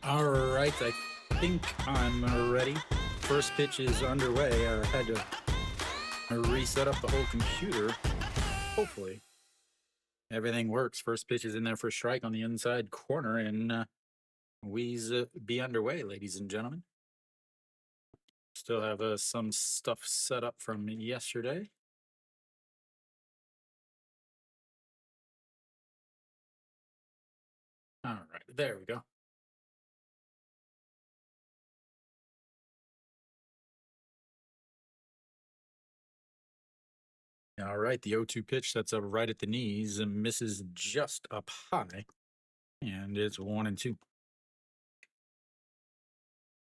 All right, I think I'm ready. First pitch is underway. I had to reset up the whole computer. Hopefully, everything works. First pitch is in there for strike on the inside corner, and we's be underway, ladies and gentlemen. Still have some stuff set up from yesterday. All right, there we go. All right, the 0-2 pitch that's up right at the knees and misses just up high, and it's 1-2.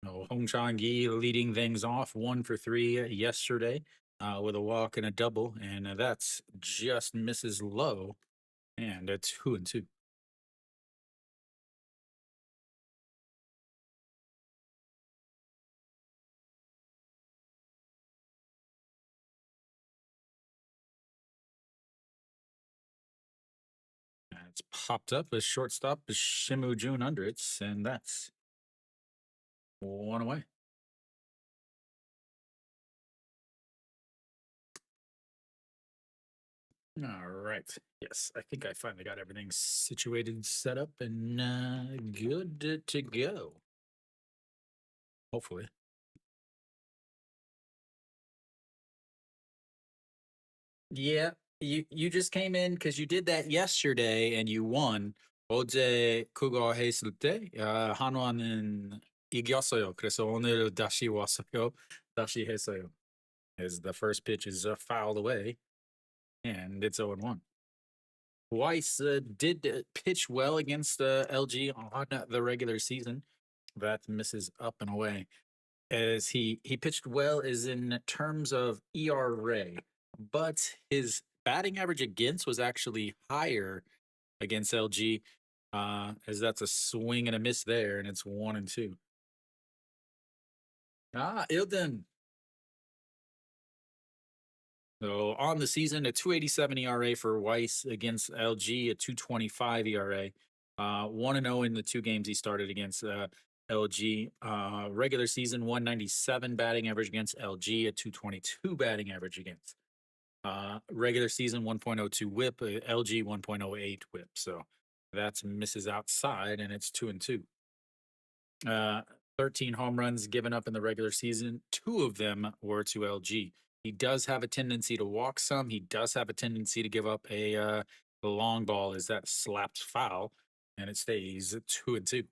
Hong Chang-gi leading things off 1 for 3 yesterday with a walk and a double, and that's just misses low, and it's 2-2. It's popped up as shortstop Shimu Jun under it, and that's one away. All right. Yes, I think I finally got everything situated, set up, and good to go. Hopefully. Yeah, you just came in because you did that yesterday and you won. 어제 그거 했을 때 한화는 이겼어요. 그래서 오늘 다시 왔어요. 다시 했어요. As the first pitch is fouled away and it's 0-1. Weiss did pitch well against LG on the regular season. That misses up and away. As he pitched well is in terms of ERA, but his batting average against was actually higher against LG, as that's a swing and a miss there, and it's 1-2. Ilden. So on the season, a 2.87 ERA for Weiss against LG, a 2.25 ERA. 1-0 in the 2 games he started against LG. Regular season 197 batting average against LG, a 222 batting average against. Regular season 1.02 whip, LG 1.08 whip. So that's misses outside, and it's 2-2. 13 home runs given up in the regular season. 2 of them were to LG. He does have a tendency to walk some. He does have a tendency to give up a long ball as that slapped foul, and it stays 2-2.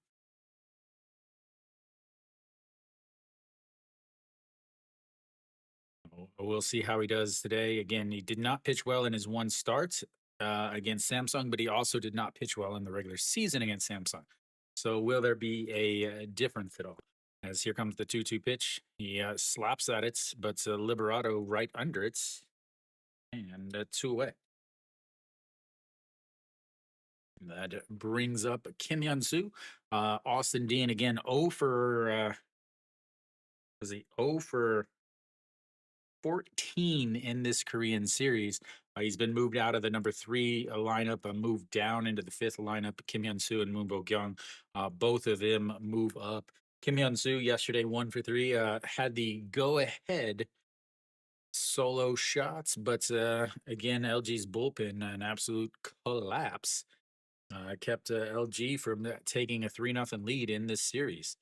We'll see how he does today. Again, he did not pitch well in his one start against Samsung, but he also did not pitch well in the regular season against Samsung. So, will there be a difference at all? As here comes the 2-2 pitch. He slaps at it, but Liberato right under it, and 2 away. That brings up Kim Hyun Soo. Austin Dean again 0 for was he 0 for 14 in this Korean series. He's been moved out of the number 3 lineup, moved down into the 5th lineup. Kim Hyun Soo and Moon Bo Kyung, both of them move up. Kim Hyun Soo yesterday 1 for 3, had the go ahead solo shots, but again, LG's bullpen an absolute collapse kept LG from taking a 3-0 lead in this series.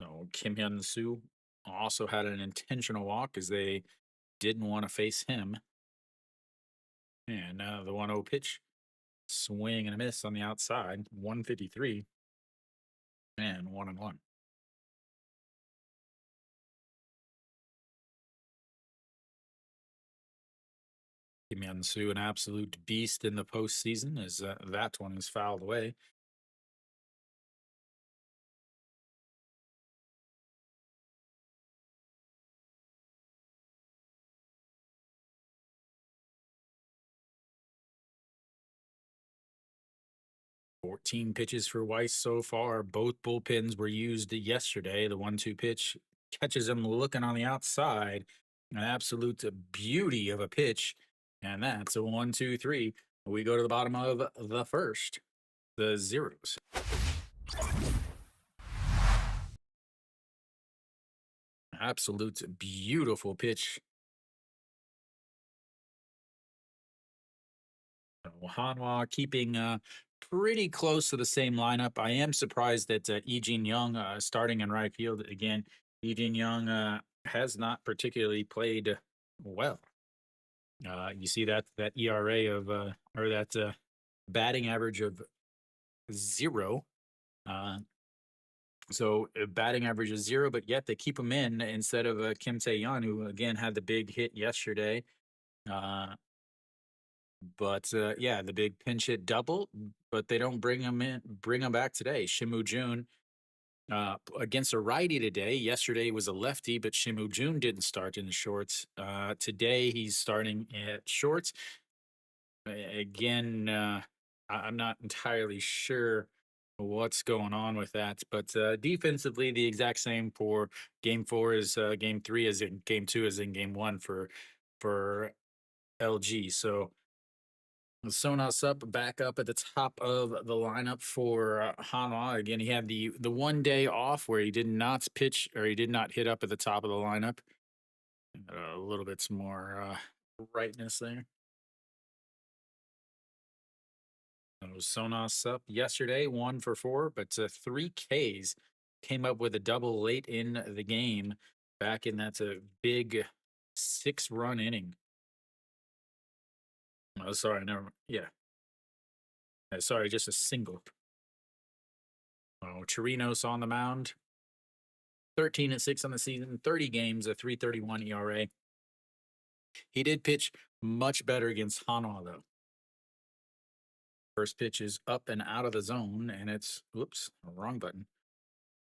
So Kim Hyun Soo also had an intentional walk as they didn't want to face him. And the 1-0 pitch, swing and a miss on the outside, 153 and 1-1. Kim Hyun Soo, an absolute beast in the postseason, as that one is fouled away. 14 pitches for Weiss so far. Both bullpens were used yesterday. The 1-2 pitch catches him looking on the outside. An absolute beauty of a pitch. And that's a 1-2-3. We go to the bottom of the first. the zeros. Absolute beautiful pitch. Hanwha keeping pretty close to the same lineup. I am surprised that Jin Young starting in right field again. Jin Young has not particularly played well. You see that ERA of or that batting average of 0. So batting average is 0, but yet they keep him in instead of Kim Tae-yeon, who again had the big hit yesterday. But yeah, the big pinch hit double, but they don't bring him back today. Shimu Jun against a righty today. Yesterday was a lefty, but Shimu Jun didn't start in the shorts. Today he's starting at shorts. Again, I'm not entirely sure what's going on with that, but defensively, the exact same for game 4 is game 3 as in game 2 as in game 1 for LG. So Sonos up back up at the top of the lineup for Hanwha. Again, he had the 1 day off where he did not pitch or he did not hit up at the top of the lineup. A little bit more brightness there. Sonos up yesterday, 1 for 4, but 3 Ks. Came up with a double late in the game. Back in that's a big 6-run inning. Oh, sorry, never. Yeah, sorry, just a single. Oh, Chirinos on the mound. 13-6 on the season, 30 games, a 3.31 ERA. He did pitch much better against Hanwha though. First pitch is up and out of the zone, and it's whoops, wrong button.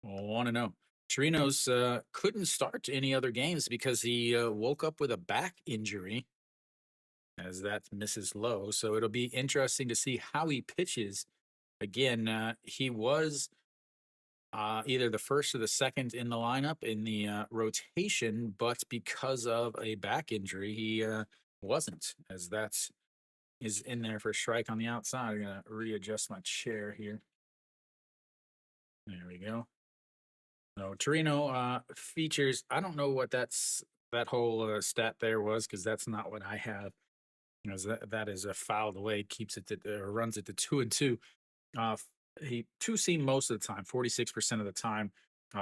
1-0. Chirinos couldn't start any other games because he woke up with a back injury, as that misses low. So it'll be interesting to see how he pitches. Again, he was either the first or the second in the lineup in the rotation, but because of a back injury, he wasn't, as that is in there for a strike on the outside. I'm going to readjust my chair here. There we go. So Torino features, I don't know what that whole stat there was because that's not what I have. You know, that is a fouled away, keeps it to, runs it to 2-2. He two seam most of the time, 46% of the time.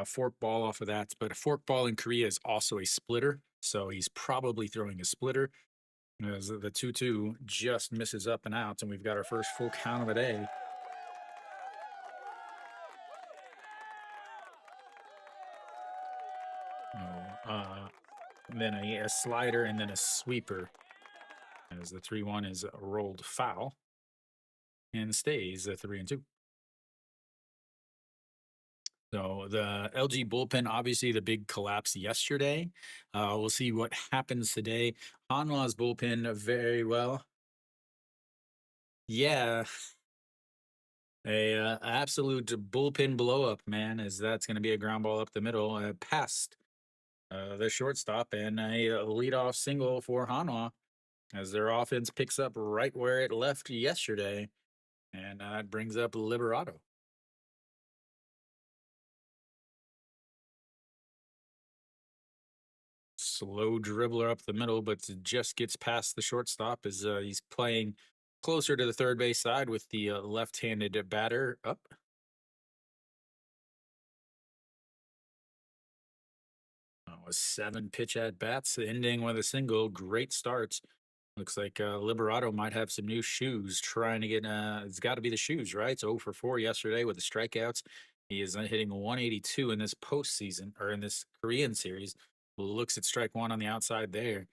Fork ball off of that, but a fork ball in Korea is also a splitter, so he's probably throwing a splitter. As the 2-2 just misses up and out, and we've got our first full count of the day. Then a slider and then a sweeper, as the 3-1 is rolled foul and stays a 3-2. So the LG bullpen, obviously the big collapse yesterday. We'll see what happens today. Hanwha's bullpen very well. Yeah, a absolute bullpen blow up, man. As that's going to be a ground ball up the middle, past the shortstop, and a leadoff single for Hanwha, as their offense picks up right where it left yesterday, and that brings up Liberato. Slow dribbler up the middle, but just gets past the shortstop as he's playing closer to the third base side with the left-handed batter up. A 7 pitch at bats, ending with a single. Great starts. Looks like Liberato might have some new shoes. Trying to get, it's got to be the shoes, right? It's 0 for 4 yesterday with the strikeouts. He is hitting 182 in this postseason or in this Korean series. Looks at strike 1 on the outside there.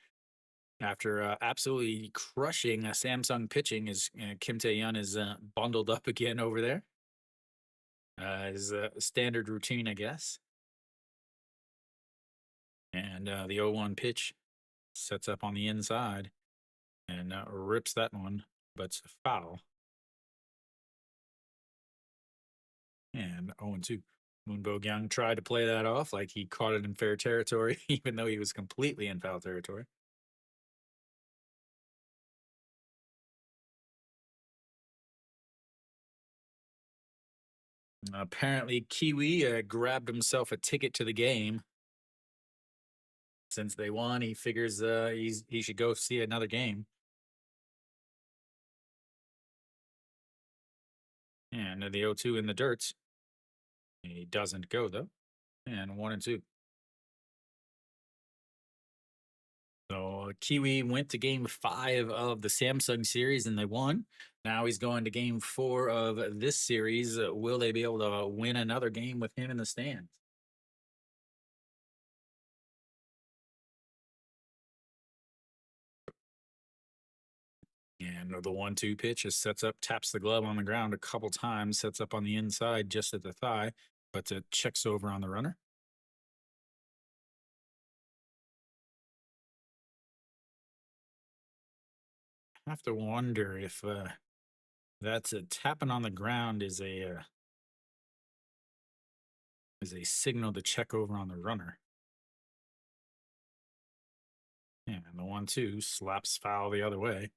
After absolutely crushing Samsung pitching, is Kim Tae-yeon is bundled up again over there. His standard routine, I guess. And the 0-1 pitch sets up on the inside and rips that one, but it's foul. And 0-2. Moon Bo-kyung tried to play that off like he caught it in fair territory, even though he was completely in foul territory. Apparently, Kiwi grabbed himself a ticket to the game. Since they won, he figures he should go see another game. And the 0-2 in the dirt. He doesn't go, though. And 1-2. So Kiwi went to game 5 of the Samsung series and they won. Now he's going to game 4 of this series. Will they be able to win another game with him in the stands? And the 1-2 pitch just sets up, taps the glove on the ground a couple times, sets up on the inside just at the thigh, but it checks over on the runner. I have to wonder if that's a tapping on the ground is a signal to check over on the runner. Yeah, and the 1-2 slaps foul the other way.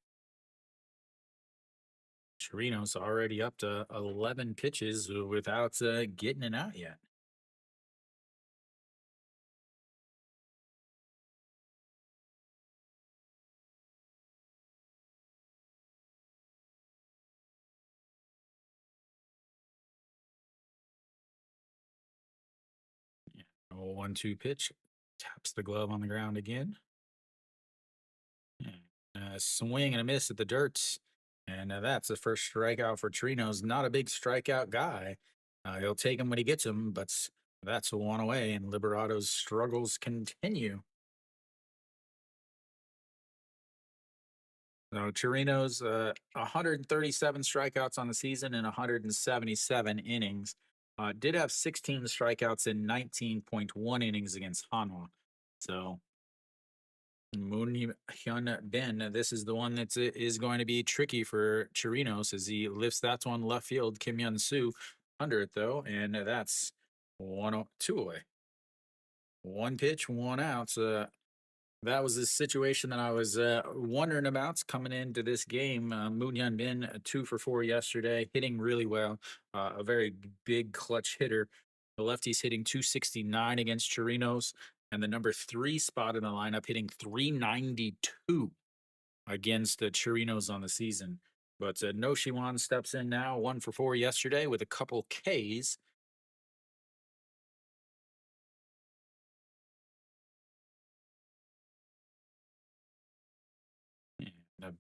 Chirino's already up to 11 pitches without getting it out yet. Yeah. 1-2 pitch, taps the glove on the ground again. Swing and a miss at the dirt. And that's the first strikeout for Trino's. Not a big strikeout guy. He'll take him when he gets him, but that's one away, and Liberado's struggles continue. So Chirino's 137 strikeouts on the season and 177 innings. Did have 16 strikeouts in 19.1 innings against Hanwha. So Moon Hyun Ben, this is the one that is going to be tricky for Chirinos as he lifts that one left field. Kim Yun Soo under it though, and that's 1-2 away. One pitch, one out. That was the situation that I was wondering about coming into this game. Moon Hyun Bin, 2 for 4 yesterday, hitting really well. A very big clutch hitter. The lefty's hitting 269 against Chirinos, and the number 3 spot in the lineup hitting 392 against the Chirinos on the season. But No Shiwan steps in now, 1 for 4 yesterday with a couple Ks. And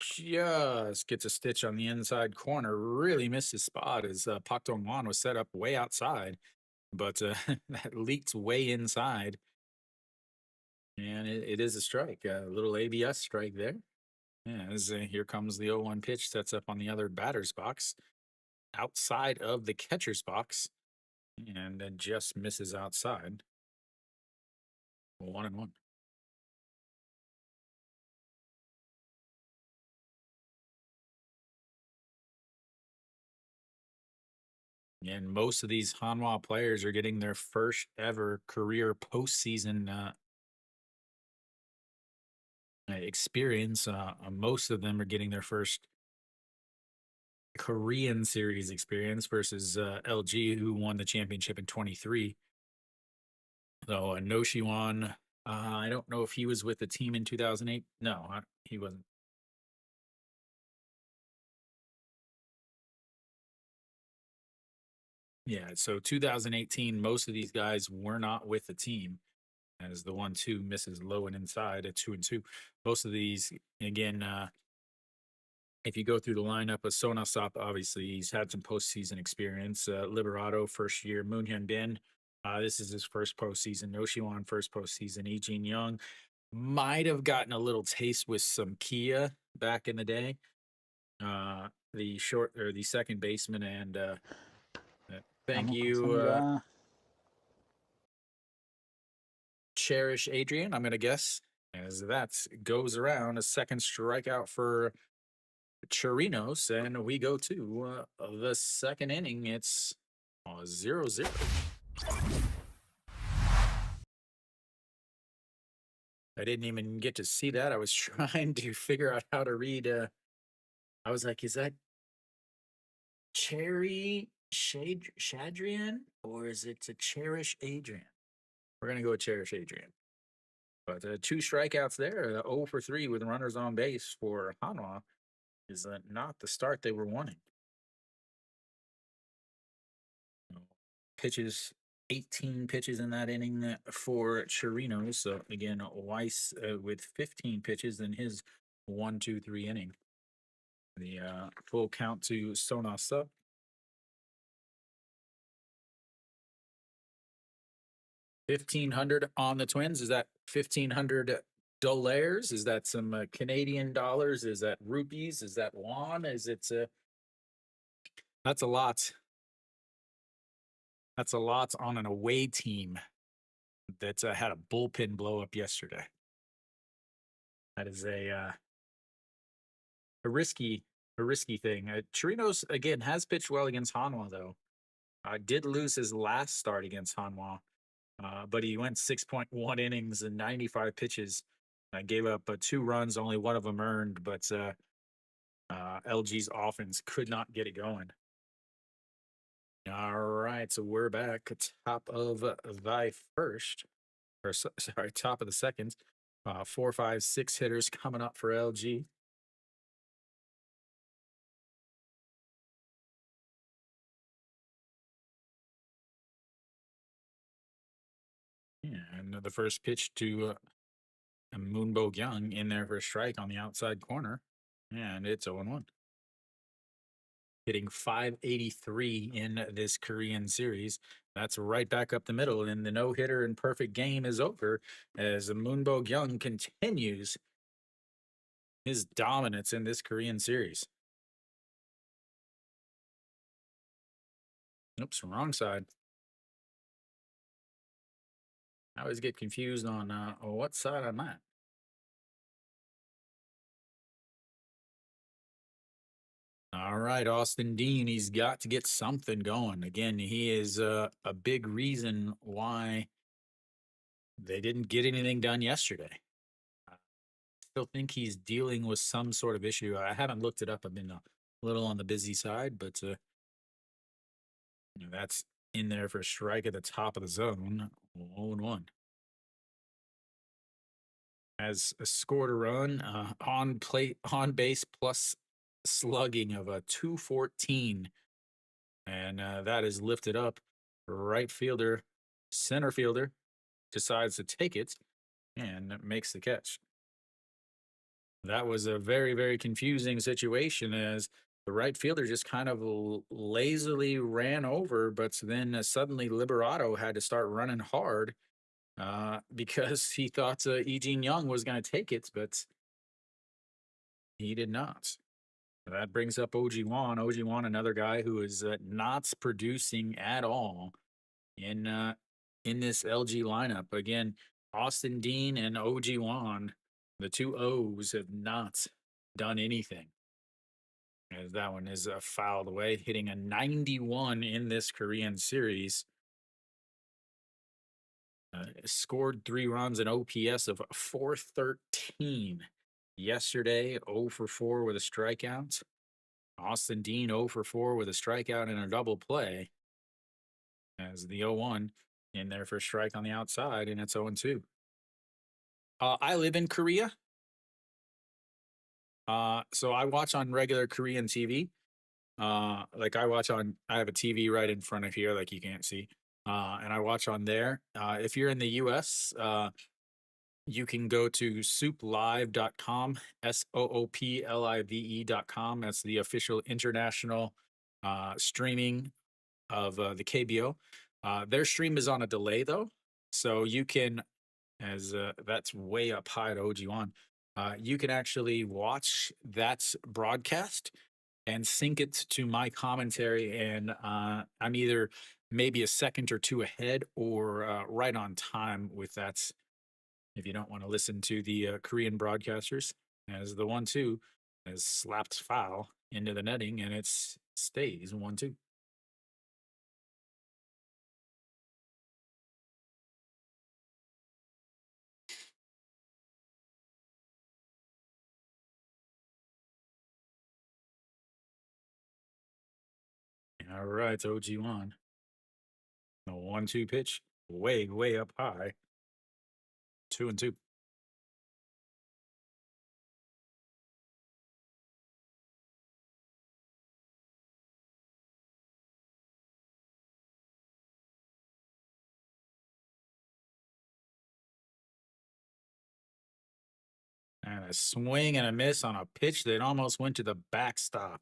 just gets a stitch on the inside corner. Really missed his spot as Pak Dong Wan was set up way outside, but that leaked way inside. And it is a strike, a little ABS strike there. Yeah, as here comes the 0-1 pitch, sets up on the other batter's box, outside of the catcher's box, and then just misses outside. 1-1. And most of these Hanwha players are getting their first ever career postseason experience. Most of them are getting their first Korean series experience versus LG, who won the championship in 23. So No Shiwan, I don't know if he was with the team in 2008. No, he wasn't. Yeah, so 2018, most of these guys were not with the team. As the 1-2 misses low and inside at 2-2. Most of these, again, if you go through the lineup of Sonasop, obviously he's had some postseason experience. Liberato, first year. Moon Hyun Bin, this is his first postseason. No Shiwan, first postseason. Lee Jin Young might have gotten a little taste with some Kia back in the day. The second baseman, and thank you, Cherish Adrian, I'm going to guess, as that goes around. A second strikeout for Chirinos, and we go to the second inning. It's 0-0. I didn't even get to see that. I was trying to figure out how to read. I was like, is that Cherry Shadrian or is it to Cherish Adrian? We're gonna go with Cherish Adrian. But two strikeouts there, 0 for 3 with runners on base for Hanwha is not the start they were wanting. Pitches, 18 pitches in that inning for Chirinos. So again, Weiss with 15 pitches in his 1-2-3 inning. The full count to Sonasa. 1,500 on the Twins. Is that 1,500 dollars? Is that some Canadian dollars? Is that rupees? Is that won? Is it? That's a lot. That's a lot on an away team that had a bullpen blow up yesterday. That is a risky thing. Chirinos again has pitched well against Hanwha though. Did lose his last start against Hanwha, but he went 6.1 innings and 95 pitches. Gave up 2 runs, only one of them earned, but LG's offense could not get it going. All right, so we're back top of the first, or sorry, top of the second. 4, 5, 6 hitters coming up for LG. Yeah, and the first pitch to Moonbo Young in there for a strike on the outside corner, and it's 0-1. Hitting .583 in this Korean series. That's right back up the middle, and the no-hitter and perfect game is over as Moonbo Young continues his dominance in this Korean series. Oops, wrong side. I always get confused on what side I'm at. All right, Austin Dean, he's got to get something going. Again, he is a big reason why they didn't get anything done yesterday. I still think he's dealing with some sort of issue. I haven't looked it up. I've been a little on the busy side, but that's in there for a strike at the top of the zone. 0-1. Has scored a run on base plus slugging of a 214, and that is lifted up. Right fielder, center fielder decides to take it and makes the catch. That was a very, very confusing situation as the right fielder just kind of lazily ran over, but then suddenly Liberato had to start running hard because he thought Lee Young was going to take it, but he did not. That brings up OG Wan. OG Wan, another guy who is not producing at all in this LG lineup. Again, Austin Dean and OG Wan, the two O's, have not done anything. As that one is fouled away, hitting a 91 in this Korean series. Scored 3 runs, an OPS of 413 yesterday. 0 for 4 with a strikeout. Austin Dean 0 for 4 with a strikeout and a double play. As the 0-1 in there for a strike on the outside, and it's 0-2. I live in Korea. So I watch on regular Korean TV. Like I have a TV right in front of here, like you can't see. And I watch on there. If you're in the US, you can go to souplive.com, SOOPLIVE.com. That's the official international streaming of the KBO. Their stream is on a delay though. So you can, as that's way up high at OG1, you can actually watch that broadcast and sync it to my commentary. And I'm either maybe a second or two ahead or right on time with that. If you don't want to listen to the Korean broadcasters, as the 1-2 has slapped foul into the netting and it stays 1-2. All right, OG1. The 1-2 pitch, way up high. 2-2. And a swing and a miss on a pitch that almost went to the backstop.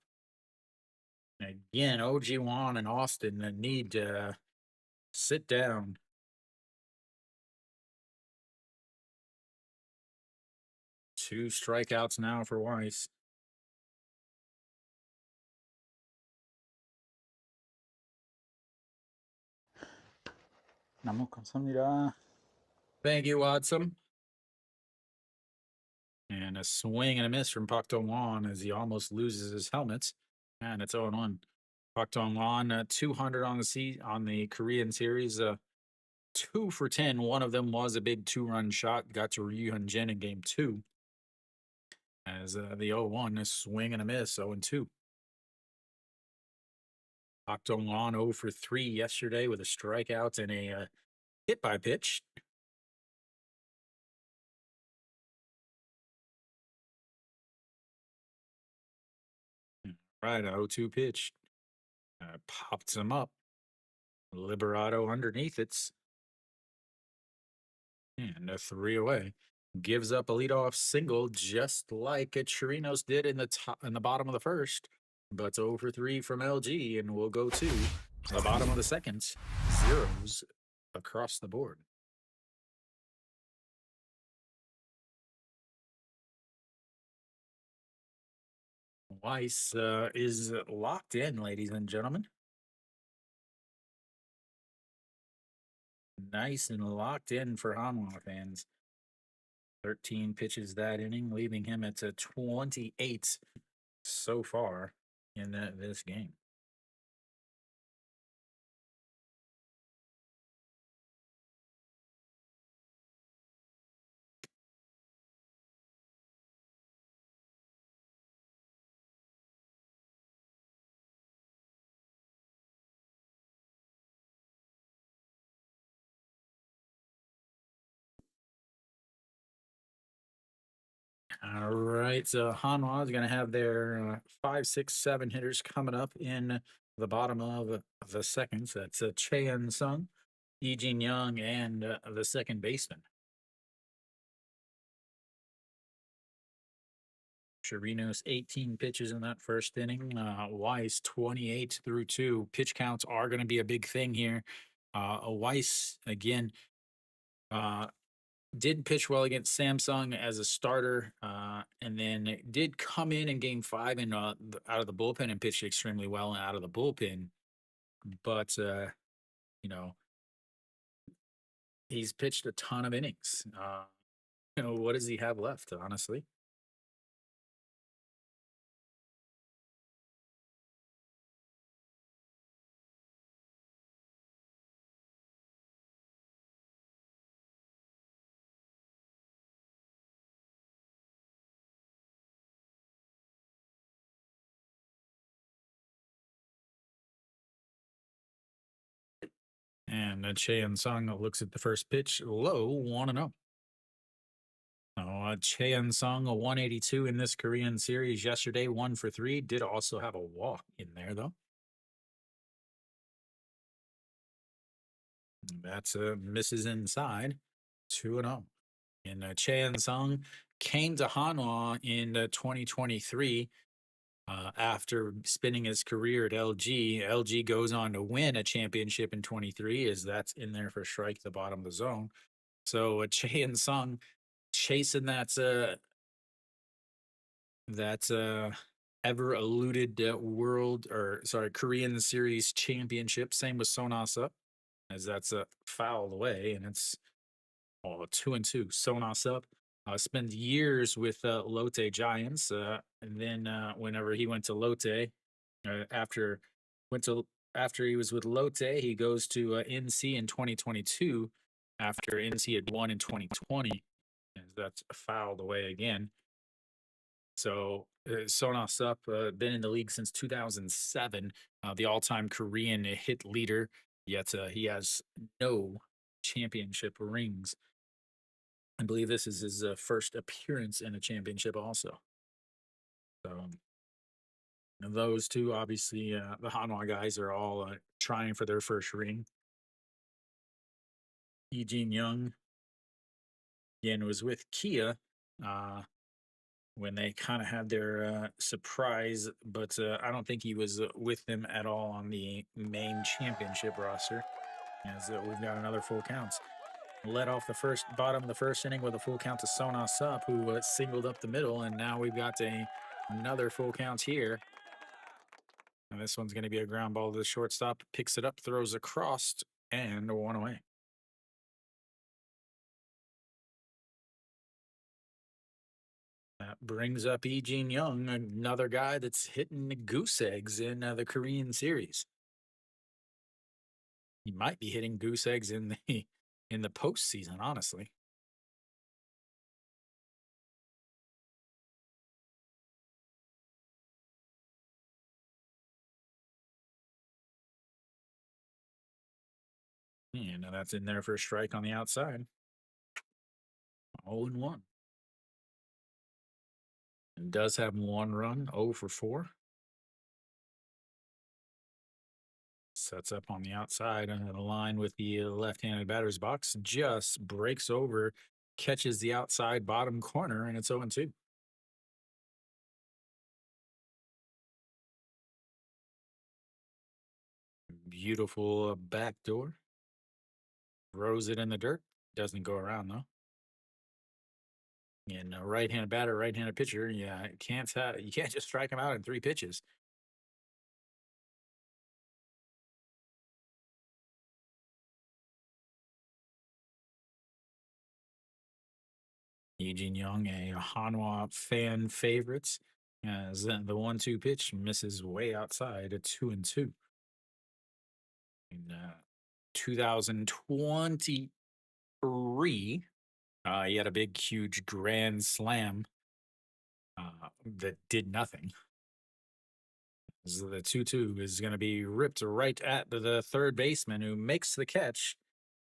And again, OG1 and Austin need to sit down. Two strikeouts now for Weiss. Thank you, Watson. And a swing and a miss from Pak Dong-won as he almost loses his helmet. And it's 0-1. Pak Dong-won, 200 on the Korean series. 2 for 10. One of them was a big 2-run shot. Got to Ryu Hyun-jin in game 2. As the 0-1, a swing and a miss, 0-2. Pak Dong-won 0 for 3 yesterday with a strikeout and a hit by pitch. Right, 0-2 pitch. Popped him up. Liberato underneath it. And a 3 away. Gives up a leadoff single just like Chirinos did in the bottom of the first. But 0 for 3 from LG, and we'll go to the bottom of the second. Zeros across the board. Weiss is locked in, ladies and gentlemen. Nice and locked in for Hanwha fans. 13 pitches that inning, leaving him at 28 so far in this game. All right, so Hanwha is going to have their 5, 6, 7 hitters coming up in the bottom of the second. So that's Cheon Sung, Lee Jin Young, and the second baseman. Chirinos 18 pitches in that first inning. Weiss 28 through 2. Pitch counts are going to be a big thing here. Weiss again did pitch well against Samsung as a starter, and then did come in game 5 and out of the bullpen and pitched extremely well out of the bullpen. But you know, he's pitched a ton of innings. What does he have left? Honestly. And Cheon Sung looks at the first pitch low, 1-0. Cheon Sung, a 182 in this Korean series yesterday, 1 for 3. Did also have a walk in there, though. That's misses inside, 2-0. And Cheon Sung came to Hanwha in 2023 after spending his career at LG. LG goes on to win a championship in 23, as that's in there for strike the bottom of the zone. So Cheon Sung chasing that ever eluded Korean series championship. Same with Sonasa, as that's fouled away, and it's 2-2. Sonasa spent years with Lotte Giants, and then whenever he went to Lotte, after he was with Lotte, he goes to NC in 2022 after NC had won in 2020, and that's fouled away again. So Sona Sup been in the league since 2007, the all-time Korean hit leader. Yet he has no championship rings. I believe this is his first appearance in a championship, also. So those two, obviously, the Hanwha guys are all trying for their first ring. Eugene Young, again, was with Kia when they kind of had their surprise, but I don't think he was with them at all on the main championship roster. As we've got another full counts. Led off the first bottom of the first inning with a full count to Sona Sup, who singled up the middle, and now we've got another full count here. And this one's going to be a ground ball to the shortstop. Picks it up, throws across, and one away. That brings up Eugene Young, another guy that's hitting goose eggs in the Korean series. He might be hitting goose eggs in the postseason, honestly. And that's in there for a strike on the outside. 0-1. And does have one run, 0 for 4. Sets up on the outside under the line with the left-handed batter's box. Just breaks over, catches the outside bottom corner, and it's 0-2. Beautiful backdoor. Throws it in the dirt. Doesn't go around, though. And a right-handed batter, right-handed pitcher, yeah, you can't just strike him out in 3 pitches. Eugene Young, a Hanwha fan favorites, as the 1-2 pitch misses way outside, a 2-2. In 2023, he had a big, huge grand slam that did nothing. So the 2-2 is going to be ripped right at the third baseman, who makes the catch,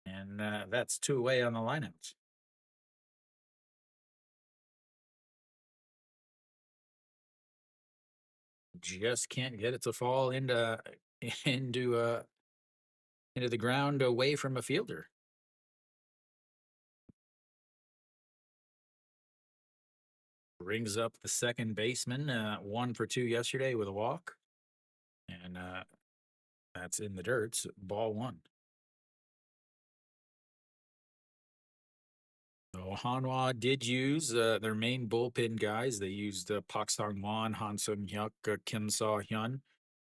and that's 2 away on the lineouts. Just can't get it to fall into the ground away from a fielder. Brings up the second baseman, 1 for 2 yesterday with a walk, and that's in the dirt. Ball 1. So Hanwha did use their main bullpen guys. They used Pak Sang-won, Han Sung-hyuk, Kim Saw-hyun,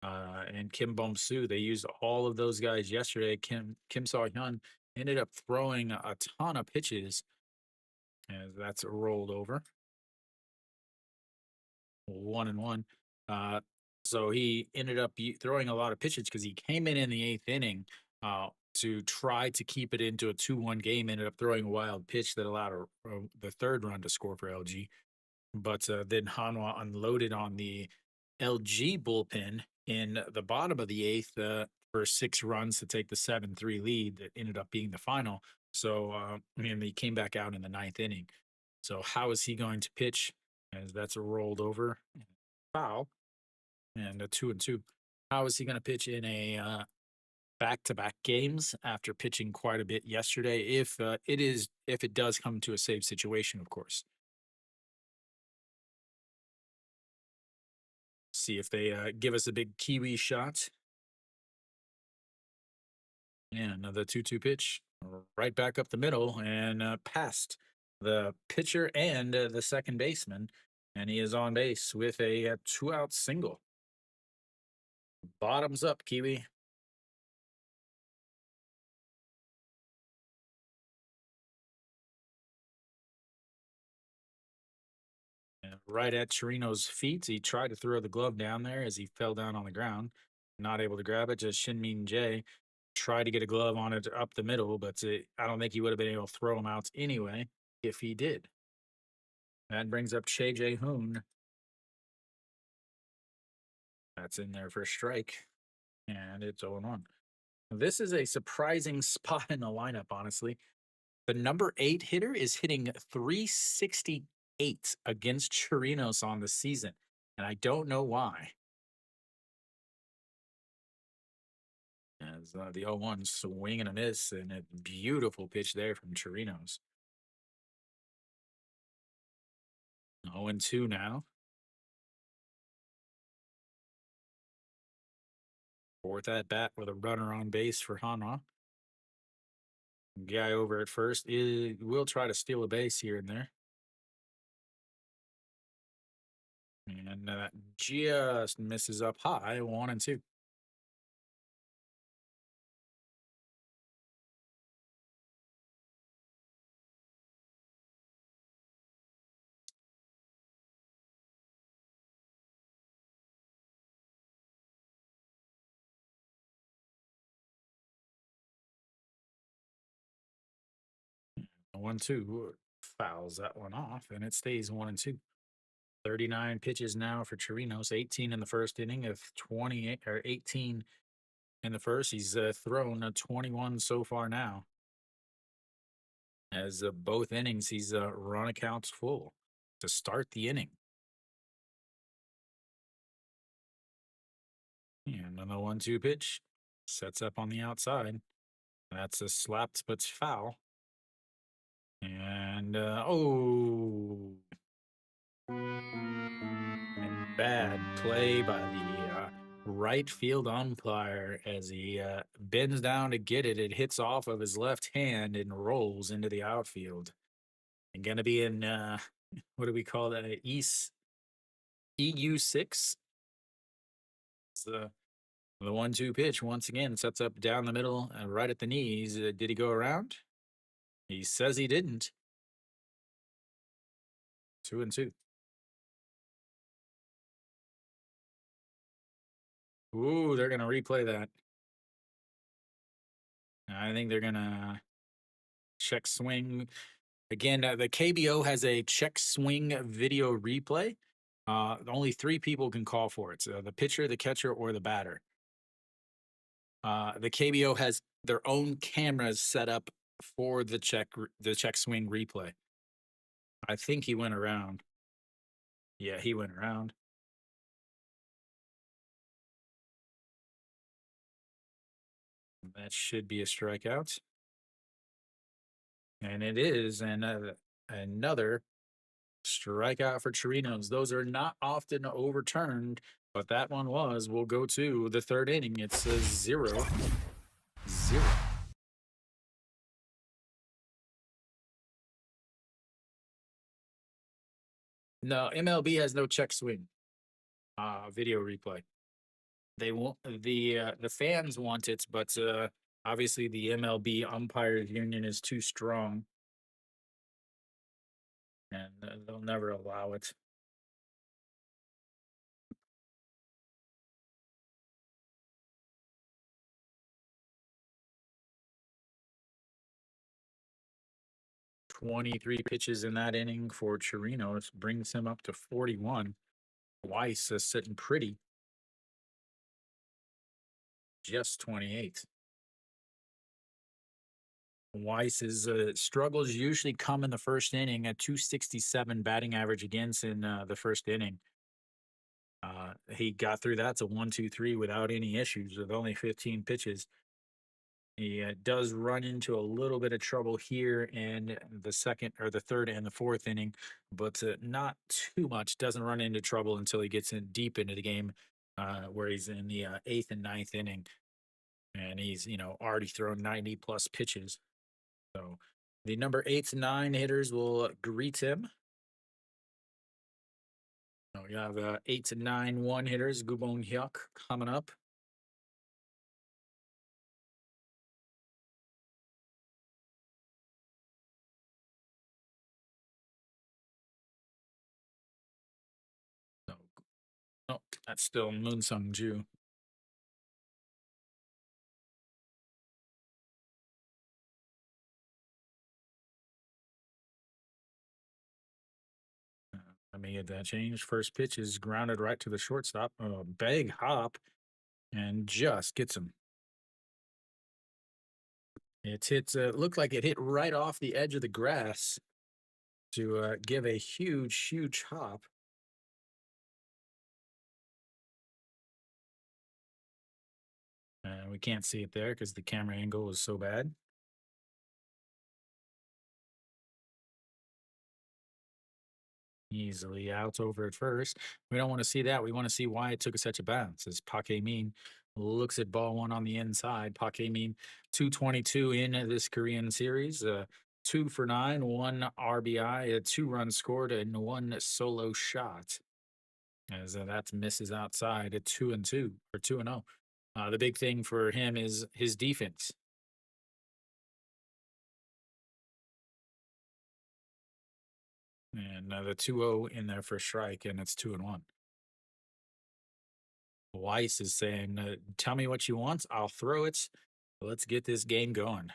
and Kim Bom-soo. They used all of those guys yesterday. Kim Saw-hyun ended up throwing a ton of pitches, as that's rolled over. 1-1. So he ended up throwing a lot of pitches because he came in the 8th inning to try to keep it into a 2-1 game. Ended up throwing a wild pitch that allowed the third run to score for LG. But then Hanwha unloaded on the LG bullpen in the bottom of the 8th for 6 runs to take the 7-3 lead that ended up being the final. So he came back out in the 9th inning. So how is he going to pitch? As that's rolled over, foul, and a 2-2. How is he going to pitch in a back-to-back games after pitching quite a bit yesterday? If it does come to a save situation, of course. See if they give us a big Kiwi shot. Yeah, another 2-2 pitch, right back up the middle and past the pitcher and the second baseman, and he is on base with a 2-out single. Bottoms up, Kiwi. Right at Chirino's feet. He tried to throw the glove down there as he fell down on the ground. Not able to grab it. Just Shinmin Jae tried to get a glove on it up the middle, but I don't think he would have been able to throw him out anyway if he did. That brings up Che Jae Hoon. That's in there for a strike, and it's 0-1. This is a surprising spot in the lineup, honestly. The number 8 hitter is hitting 368 against Chirinos on the season, and I don't know why. As the 0-1 swing and a miss, and a beautiful pitch there from Chirinos. 0-2 now. Fourth at bat with a runner on base for Hanwha. Guy over at first will try to steal a base here and there. And that just misses up high, 1-2. A 1-2 fouls that one off, and it stays 1-2. 39 pitches now for Chirinos, 18 in the first inning of 28 or 18 in the first. He's thrown a 21 so far now. As both innings, he's run accounts full to start the inning. And on the 1-2 pitch, sets up on the outside. That's a slapped but foul. And and bad play by the right field umpire as he bends down to get it. It hits off of his left hand and rolls into the outfield. And gonna be in what do we call that? EU6. The 1-2 pitch once again sets up down the middle, right at the knees. Did he go around? He says he didn't. 2-2. Ooh, they're gonna replay that. I think they're gonna check swing again. The KBO has a check swing video replay. Only 3 people can call for it: so the pitcher, the catcher, or the batter. The KBO has their own cameras set up for the check swing replay. I think he went around. Yeah, he went around. That should be a strikeout. And it is another strikeout for Chirinos. Those are not often overturned, but that one was. We'll go to the third inning. It's a 0-0. No, MLB has no check swing video replay. They want the fans want it, but obviously the MLB umpires union is too strong, and they'll never allow it. "23 pitches in that inning for Chirinos brings him up to 41. Weiss is sitting pretty, just 28. Weiss's struggles usually come in the first inning. A 267 batting average against in the first inning. He got through that to 1-2-3 without any issues with only 15 pitches. He does run into a little bit of trouble here in the second or the third and the fourth inning, but not too much. Doesn't run into trouble until he gets in deep into the game, where he's in the eighth and ninth inning, and he's already thrown 90 plus pitches. So the number 8 to 9 hitters will greet him. So you have 8 to 9 one hitters, Gubong Hyuk coming up. Oh, that's still Moon Sung Ju. I made that change. First pitch is grounded right to the shortstop. A big hop and just gets him. It hits. Looked like it hit right off the edge of the grass to give a huge hop. We can't see it there because the camera angle is so bad. Easily out over at first. We don't want to see that. We want to see why it took such a bounce. As Pac Min looks at ball one on the inside. Pac Min 222 in this Korean series. 2 for 9, 1 RBI, a 2 run scored, and 1 solo shot. As that misses outside at 2-2 or 2-0. The big thing for him is his defense. And the 2-0 in there for a strike, and it's 2-1. Weiss is saying, "Tell me what you want. I'll throw it. Let's get this game going."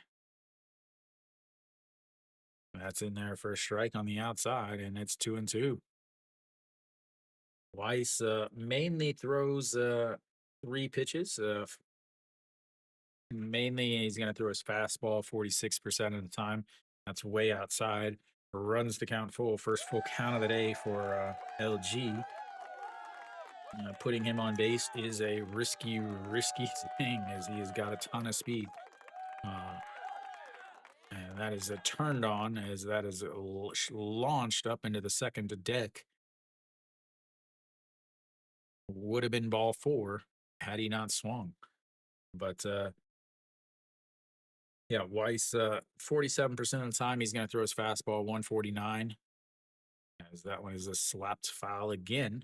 That's in there for a strike on the outside, and it's 2-2. Weiss mainly throws 3 pitches. Mainly, he's going to throw his fastball 46% of the time. That's way outside. Runs the count full. First full count of the day for LG. Putting him on base is a risky thing as he has got a ton of speed. And that is turned on as that is launched up into the second deck. Would have been ball 4 had he not swung. But yeah, Weiss, 47% of the time he's going to throw his fastball 149. As that one is a slapped foul again.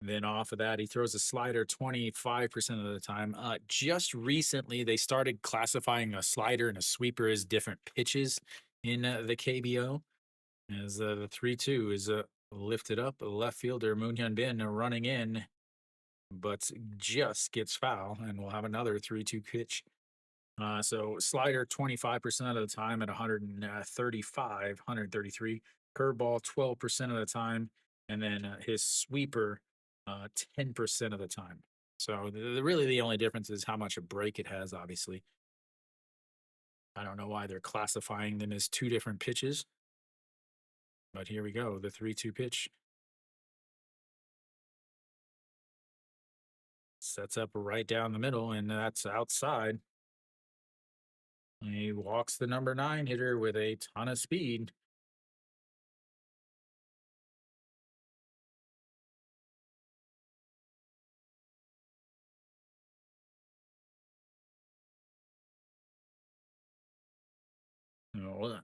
Then off of that, he throws a slider 25% of the time. Just recently, they started classifying a slider and a sweeper as different pitches in the KBO. As the 3-2 is lifted up, left fielder Moon Hyun Bin running in, but just gets foul, and we'll have another 3-2 pitch. So slider 25% of the time at 135, 133. Curveball 12% of the time, and then his sweeper 10% of the time. So really the only difference is how much a break it has, obviously. I don't know why they're classifying them as 2 different pitches. But here we go, the 3-2 pitch. Sets up right down the middle, and that's outside. He walks the number 9 hitter with a ton of speed. Oh,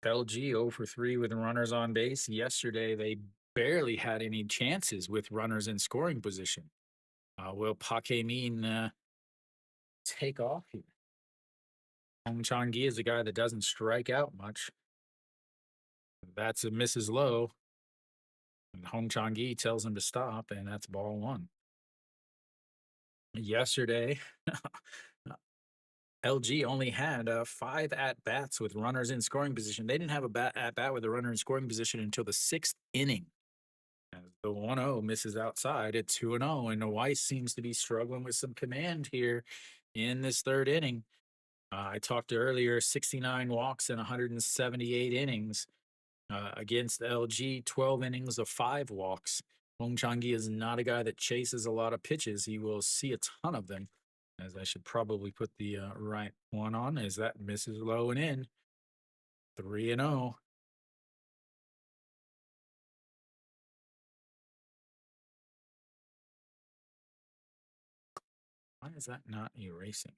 LG 0 for 3 with runners on base. Yesterday, they barely had any chances with runners in scoring position. Will Pac Min take off here? Hong Chang-gi is a guy that doesn't strike out much. That's a misses low. And Hong Chang-gi tells him to stop, and that's ball 1. Yesterday, LG only had 5 at-bats with runners in scoring position. They didn't have a at-bat with a runner in scoring position until the 6th inning. As the 1-0 misses outside at 2-0, and Weiss seems to be struggling with some command here in this 3rd inning. I talked earlier, 69 walks and 178 innings against LG, 12 innings of 5 walks. Hong Chang-gi is not a guy that chases a lot of pitches. He will see a ton of them, as I should probably put the right one on, as that misses low and in. 3-0. Why is that not erasing?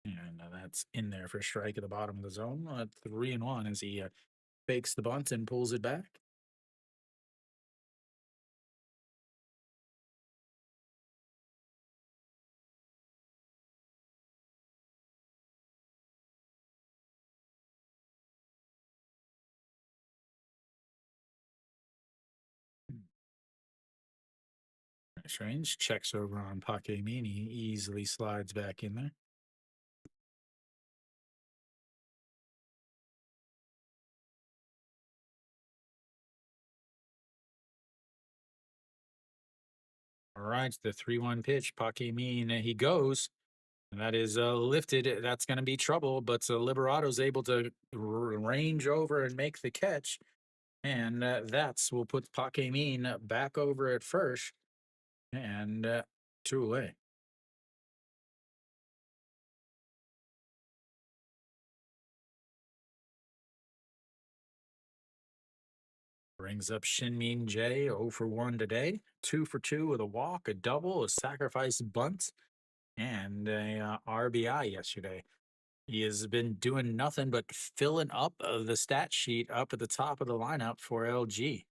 And that's in there for a strike at the bottom of the zone. 3-1 as he fakes the bunt and pulls it back. Nice range. Checks over on Pakemini. Easily slides back in there. All right, the 3-1 pitch. Pakemini, he goes. And that is lifted. That's going to be trouble, but Liberado's able to range over and make the catch. And that's will put Pakemini back over at first. And 2 away. Brings up Shinmin J, 0 for 1 today. 2 for 2 with a walk, a double, a sacrifice bunt, and a RBI yesterday. He has been doing nothing but filling up the stat sheet up at the top of the lineup for LG.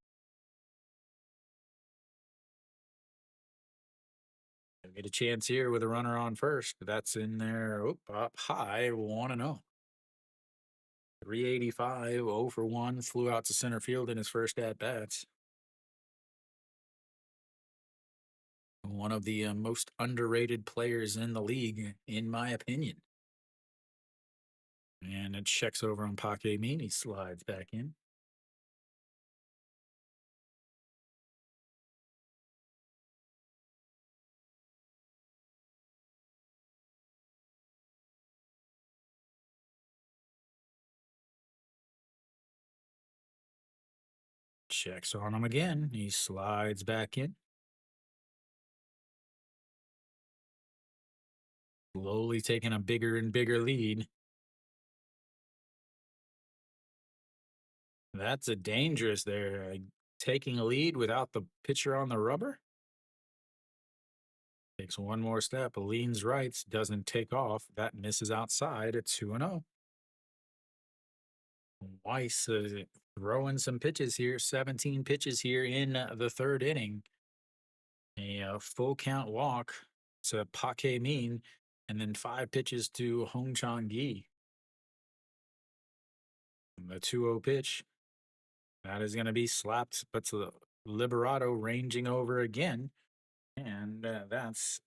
Get a chance here with a runner on first. That's in there. Up high, 1-0. 385, 0 for 1, flew out to center field in his first at bats. One of the most underrated players in the league, in my opinion. And it checks over on Pakemini, slides back in. Checks on him again. He slides back in. Slowly taking a bigger and bigger lead. That's a dangerous there. Taking a lead without the pitcher on the rubber. Takes one more step, leans right, doesn't take off. That misses outside at 2-0. Weiss throwing some pitches here, 17 pitches here in the third inning. A full count walk to Pakemini, and then 5 pitches to Hong Chang Gi. The 2-0 pitch. That is going to be slapped, but to Liberato ranging over again. And that's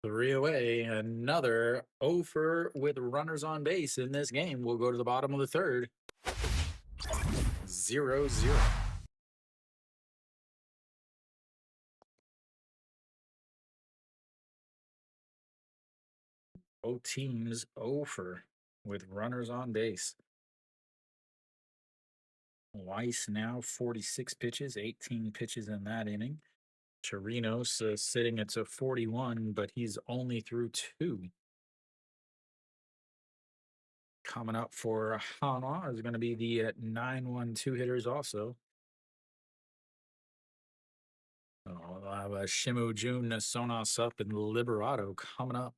3 away. Another over with runners on base in this game. We'll go to the bottom of the third. 0-0. Both teams over with runners on base. Weiss now 46 pitches, 18 pitches in that inning. Chirinos sitting at 41, but he's only through 2. Coming up for Hanwha is going to be the 9-1-2 hitters also. I'll have Shimu Jun, Sonos up, and Liberato coming up.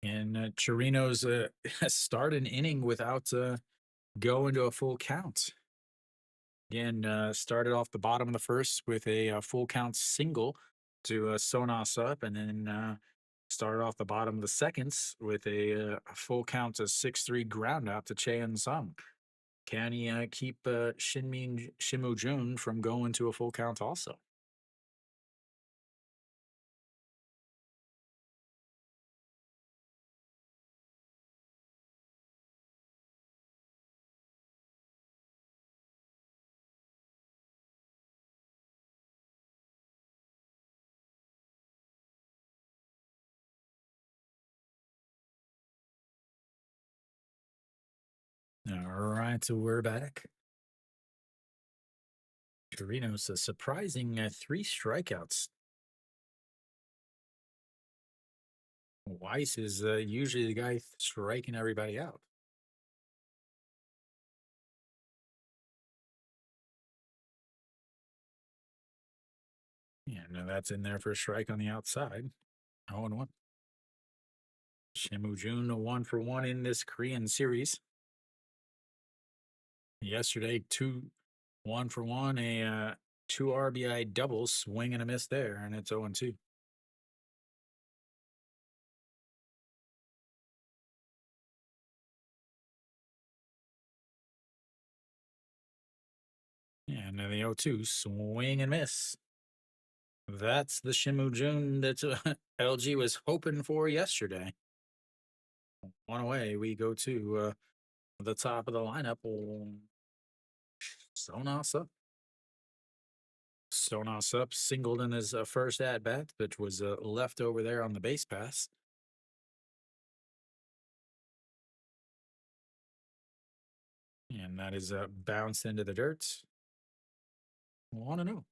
And Chirinos start an inning without going to a full count. Again, started off the bottom of the first with a full count single to Sonos up, and then started off the bottom of the seconds with a full count of 6-3 ground out to Cheon Sung. Can he keep Shinmin Shimu Jun from going to a full count also? All right, so we're back. Torino's a surprising 3 strikeouts. Weiss is usually the guy striking everybody out. Yeah, no, that's in there for a strike on the outside. 0-1. Shimu Jun, 1 for 1 in this Korean series. Yesterday, 1 for 1, a 2 RBI double, swing and a miss there, and it's 0-2. And then the 0-2, swing and miss. That's the Shimu Jun that LG was hoping for yesterday. One away, we go to the top of the lineup. Sonos up. Sonos up, singled in his first at bat, which was left over there on the base pass. And that is bounced into the dirt. 1-0.